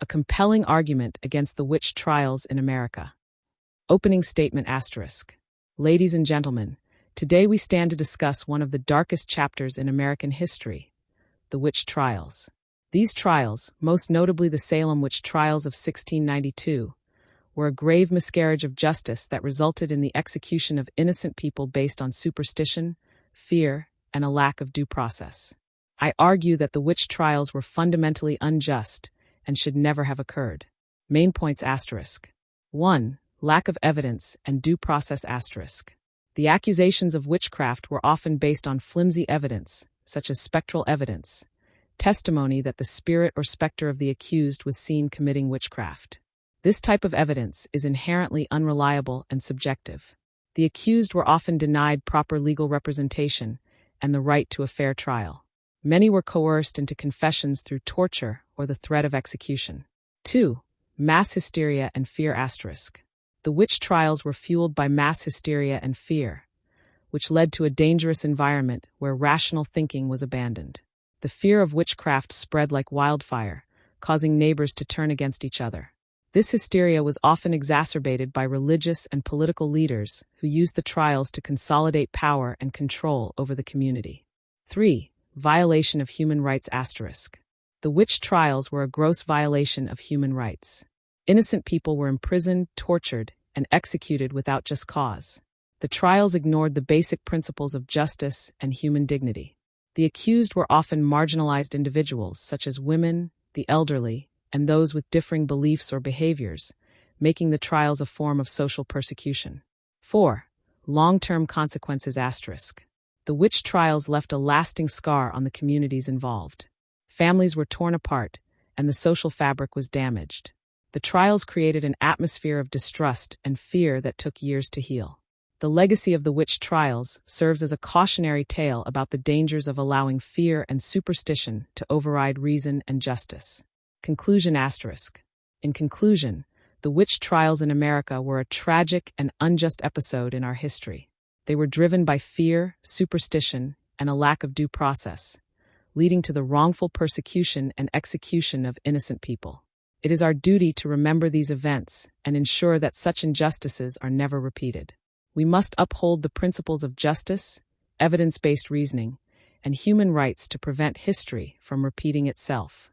a compelling argument against the witch trials in America. Opening statement asterisk. Ladies and gentlemen, today we stand to discuss one of the darkest chapters in American history, the witch trials. These trials, most notably the Salem witch trials of 1692, were a grave miscarriage of justice that resulted in the execution of innocent people based on superstition, fear, and a lack of due process. I argue that the witch trials were fundamentally unjust and should never have occurred. Main points asterisk. 1. Lack of evidence and due process asterisk. The accusations of witchcraft were often based on flimsy evidence, such as spectral evidence, testimony that the spirit or specter of the accused was seen committing witchcraft. This type of evidence is inherently unreliable and subjective. The accused were often denied proper legal representation and the right to a fair trial. Many were coerced into confessions through torture or the threat of execution. 2. Mass hysteria and fear asterisk. The witch trials were fueled by mass hysteria and fear, which led to a dangerous environment where rational thinking was abandoned. The fear of witchcraft spread like wildfire, causing neighbors to turn against each other. This hysteria was often exacerbated by religious and political leaders who used the trials to consolidate power and control over the community. 3. Violation of human rights asterisk. The witch trials were a gross violation of human rights. Innocent people were imprisoned, tortured, and executed without just cause. The trials ignored the basic principles of justice and human dignity. The accused were often marginalized individuals such as women, the elderly, and those with differing beliefs or behaviors, making the trials a form of social persecution. 4. Long-term consequences asterisk. The witch trials left a lasting scar on the communities involved. Families were torn apart, and the social fabric was damaged. The trials created an atmosphere of distrust and fear that took years to heal. The legacy of the witch trials serves as a cautionary tale about the dangers of allowing fear and superstition to override reason and justice. Conclusion asterisk. In conclusion, the witch trials in America were a tragic and unjust episode in our history. They were driven by fear, superstition, and a lack of due process, leading to the wrongful persecution and execution of innocent people. It is our duty to remember these events and ensure that such injustices are never repeated. We must uphold the principles of justice, evidence-based reasoning, and human rights to prevent history from repeating itself.